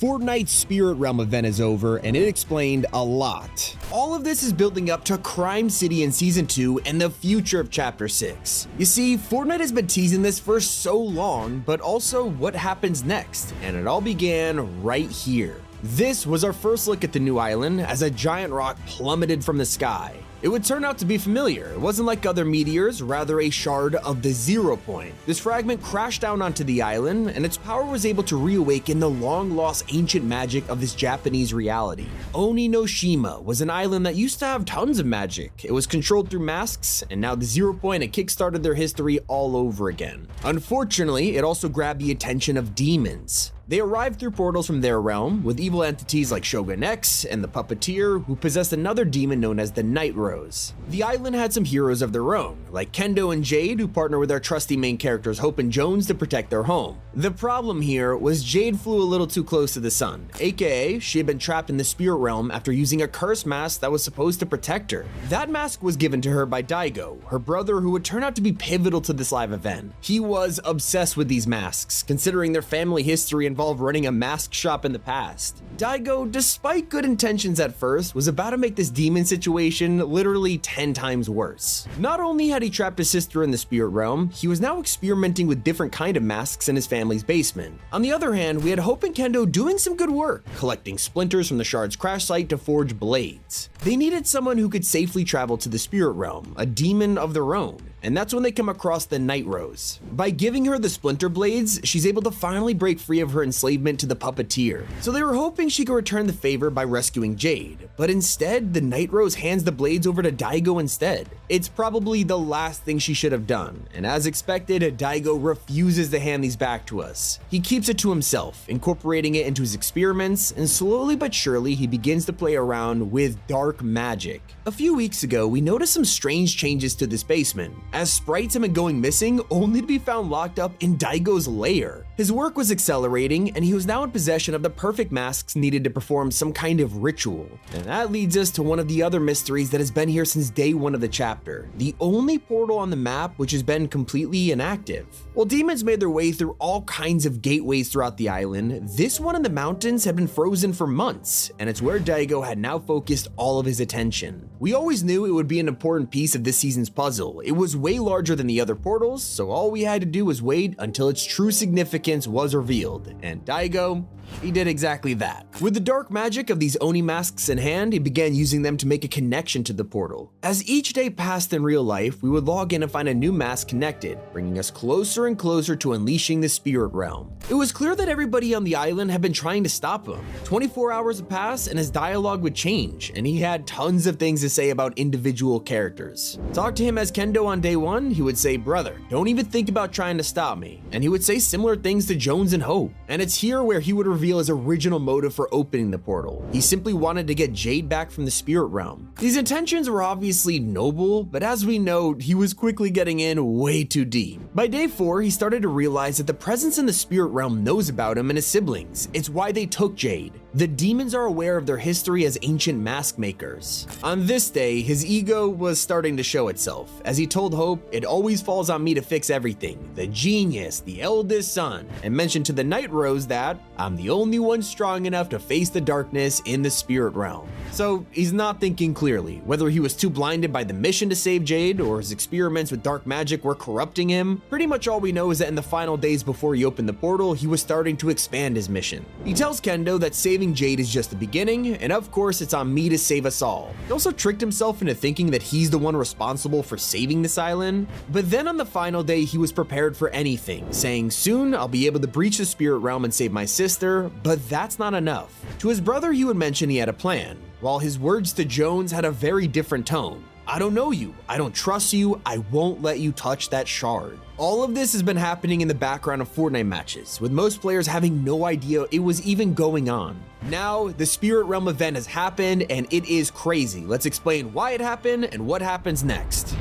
Fortnite's Spirit Realm event is over, and it explained a lot. All of this is building up to Crime City in Season 2 and the future of Chapter 6. You see, Fortnite has been teasing this for so long, but also what happens next, and it all began right here. This was our first look at the new island as a giant rock plummeted from the sky. It would turn out to be familiar. It wasn't like other meteors, rather a shard of the 0 point. This fragment crashed down onto the island, and its power was able to reawaken the long-lost ancient magic of this Japanese reality. Oninoshima was an island that used to have tons of magic. It was controlled through masks, and now the 0 point had kickstarted their history all over again. Unfortunately, it also grabbed the attention of demons. They arrived through portals from their realm, with evil entities like Shogun X and the Puppeteer, who possessed another demon known as the Night Rose. The island had some heroes of their own, like Kendo and Jade, who partner with our trusty main characters Hope and Jones to protect their home. The problem here was Jade flew a little too close to the sun, aka she had been trapped in the spirit realm after using a cursed mask that was supposed to protect her. That mask was given to her by Daigo, her brother, who would turn out to be pivotal to this live event. He was obsessed with these masks, considering their family history involved running a mask shop in the past. Daigo, despite good intentions at first, was about to make this demon situation literally 10 times worse. Not only had he trapped his sister in the spirit realm, he was now experimenting with different kind of masks in his family's basement. On the other hand, we had Hope and Kendo doing some good work, collecting splinters from the shard's crash site to forge blades. They needed someone who could safely travel to the spirit realm, a demon of their own. And that's when they come across the Night Rose. By giving her the splinter blades, she's able to finally break free of her enslavement to the Puppeteer. So they were hoping she could return the favor by rescuing Jade, but instead, the Night Rose hands the blades over to Daigo instead. It's probably the last thing she should have done, and as expected, Daigo refuses to hand these back to us. He keeps it to himself, incorporating it into his experiments, and slowly but surely, he begins to play around with dark magic. A few weeks ago, we noticed some strange changes to this basement, as sprites have been going missing only to be found locked up in Daigo's lair. His work was accelerating, and he was now in possession of the perfect masks needed to perform some kind of ritual. And that leads us to one of the other mysteries that has been here since day one of the chapter, the only portal on the map which has been completely inactive. While demons made their way through all kinds of gateways throughout the island, this one in the mountains had been frozen for months, and it's where Daigo had now focused all of his attention. We always knew it would be an important piece of this season's puzzle. It was way larger than the other portals, so all we had to do was wait until its true significance was revealed, and Daigo, he did exactly that. With the dark magic of these Oni masks in hand, he began using them to make a connection to the portal. As each day passed in real life, we would log in and find a new mask connected, bringing us closer and closer to unleashing the spirit realm. It was clear that everybody on the island had been trying to stop him. 24 hours would pass and his dialogue would change, and he had tons of things to say about individual characters. Talk to him as Kendo on day one, he would say, "Brother, don't even think about trying to stop me." And he would say similar things to Jones and Hope. And it's here where he would reveal his original motive for opening the portal. He simply wanted to get Jade back from the spirit realm. These intentions were obviously noble, but as we know, he was quickly getting in way too deep. By day 4, he started to realize that the presence in the spirit realm knows about him and his siblings. It's why they took Jade. The demons are aware of their history as ancient mask makers. On this day, his ego was starting to show itself, as he told Hope, "It always falls on me to fix everything. The genius, the eldest son," and mentioned to the Night Rose that, "I'm the only one strong enough to face the darkness in the spirit realm." So he's not thinking clearly. Whether he was too blinded by the mission to save Jade or his experiments with dark magic were corrupting him, pretty much all we know is that in the final days before he opened the portal, he was starting to expand his mission. He tells Kendo that saving Jade is just the beginning, and of course it's on me to save us all. He also tricked himself into thinking that he's the one responsible for saving this island. But then on the final day, he was prepared for anything, saying, "Soon I'll be able to breach the spirit realm and save my sister," but that's not enough. To his brother, he would mention he had a plan, while his words to Jones had a very different tone. "I don't know you, I don't trust you, I won't let you touch that shard." All of this has been happening in the background of Fortnite matches, with most players having no idea it was even going on. Now, the Spirit Realm event has happened, and it is crazy. Let's explain why it happened and what happens next.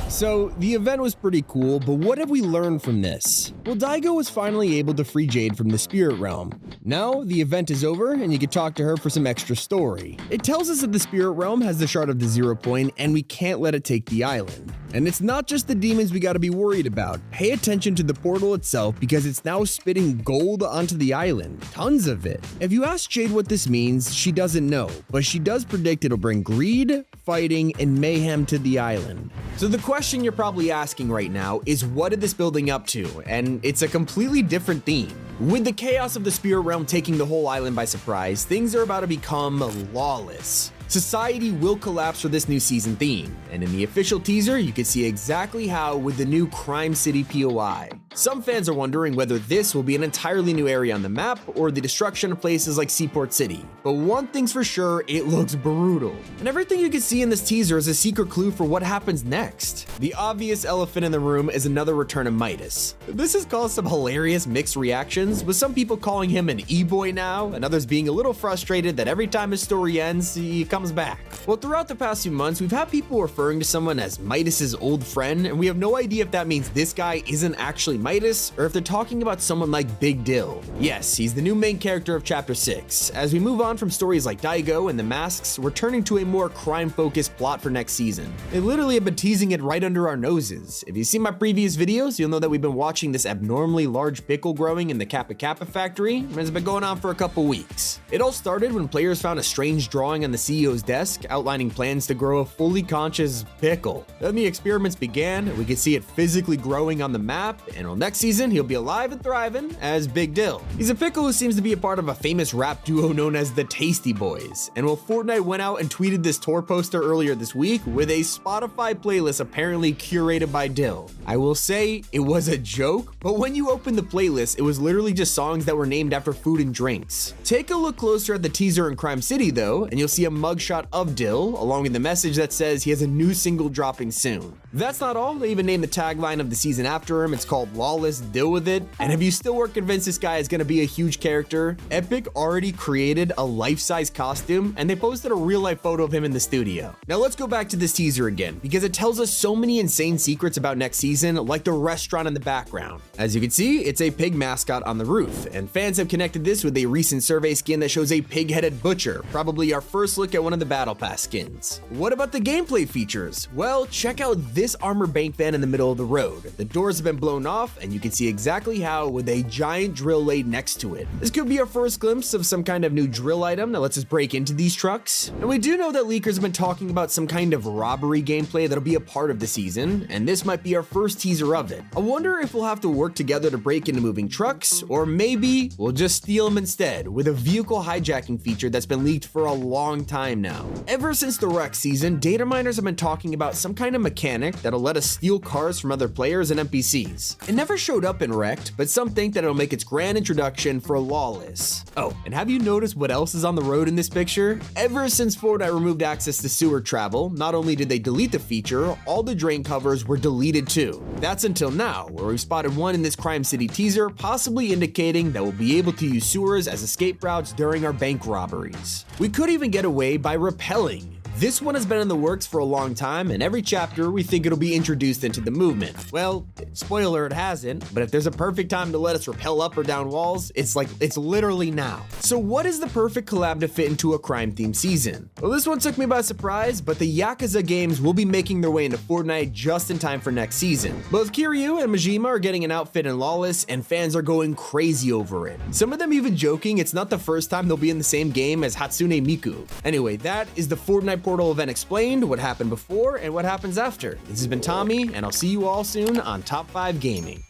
So, the event was pretty cool, but what have we learned from this? Well, Daigo was finally able to free Jade from the spirit realm. Now, the event is over, and you can talk to her for some extra story. It tells us that the spirit realm has the shard of the 0 point, and we can't let it take the island. And it's not just the demons we gotta be worried about. Pay attention to the portal itself because it's now spitting gold onto the island. Tons of it. If you ask Jade what this means, she doesn't know, but she does predict it'll bring greed, fighting, and mayhem to the island. So the question you're probably asking right now is, what is this building up to? And it's a completely different theme. With the chaos of the spirit realm taking the whole island by surprise, things are about to become lawless. Society will collapse for this new season theme, and in the official teaser, you can see exactly how with the new Crime City POI. Some fans are wondering whether this will be an entirely new area on the map or the destruction of places like Seaport City, but one thing's for sure, it looks brutal. And everything you can see in this teaser is a secret clue for what happens next. The obvious elephant in the room is another return of Midas. This has caused some hilarious mixed reactions, with some people calling him an e-boy now, and others being a little frustrated that every time his story ends, he comes back. Well, throughout the past few months, we've had people referring to someone as Midas's old friend, and we have no idea if that means this guy isn't actually Midas, or if they're talking about someone like Big Dill. Yes, he's the new main character of Chapter 6. As we move on from stories like Daigo and the Masks, we're turning to a more crime-focused plot for next season. They literally have been teasing it right under our noses. If you've seen my previous videos, you'll know that we've been watching this abnormally large pickle growing in the Kappa Kappa factory, and it's been going on for a couple weeks. It all started when players found a strange drawing on the CEO's desk outlining plans to grow a fully conscious pickle. Then the experiments began, and we could see it physically growing on the map, and on next season, he'll be alive and thriving as Big Dill. He's a pickle who seems to be a part of a famous rap duo known as the Tasty Boys. And while Fortnite went out and tweeted this tour poster earlier this week with a Spotify playlist apparently curated by Dill. I will say it was a joke, but when you open the playlist, it was literally just songs that were named after food and drinks. Take a look closer at the teaser in Crime City though, and you'll see a mugshot of Dill, along with the message that says he has a new single dropping soon. That's not all, they even named the tagline of the season after him. It's called Lawless, Deal With It. And if you still weren't convinced this guy is gonna be a huge character, Epic already created a life-size costume, and they posted a real-life photo of him in the studio. Now let's go back to this teaser again, because it tells us so many insane secrets about next season, like the restaurant in the background. As you can see, it's a pig mascot on the roof, and fans have connected this with a recent survey skin that shows a pig-headed butcher, probably our first look at one of the Battle Pass skins. What about the gameplay features? Well, check out this armor bank van in the middle of the road. The doors have been blown off, and you can see exactly how with a giant drill laid next to it. This could be our first glimpse of some kind of new drill item that lets us break into these trucks. And we do know that leakers have been talking about some kind of robbery gameplay that'll be a part of the season, and this might be our first teaser of it. I wonder if we'll have to work together to break into moving trucks, or maybe we'll just steal them instead with a vehicle hijacking feature that's been leaked for a long time now. Ever since the Wreck season, data miners have been talking about some kind of mechanic that'll let us steal cars from other players and NPCs. It never showed up in Wrecked, but some think that it'll make its grand introduction for Lawless. Oh, and have you noticed what else is on the road in this picture? Ever since Fortnite removed access to sewer travel, not only did they delete the feature, all the drain covers were deleted too. That's until now, where we've spotted one in this Crime City teaser, possibly indicating that we'll be able to use sewers as escape routes during our bank robberies. We could even get away by rappelling. This one has been in the works for a long time, and every chapter we think it'll be introduced into the movement. Well, spoiler, it hasn't, but if there's a perfect time to let us rappel up or down walls, it's literally now. So what is the perfect collab to fit into a crime-themed season? Well, this one took me by surprise, but the Yakuza games will be making their way into Fortnite just in time for next season. Both Kiryu and Majima are getting an outfit in Lawless, and fans are going crazy over it. Some of them even joking it's not the first time they'll be in the same game as Hatsune Miku. Anyway, that is the Fortnite Portal event explained, what happened before and what happens after. This has been Tommy, and I'll see you all soon on Top 5 Gaming.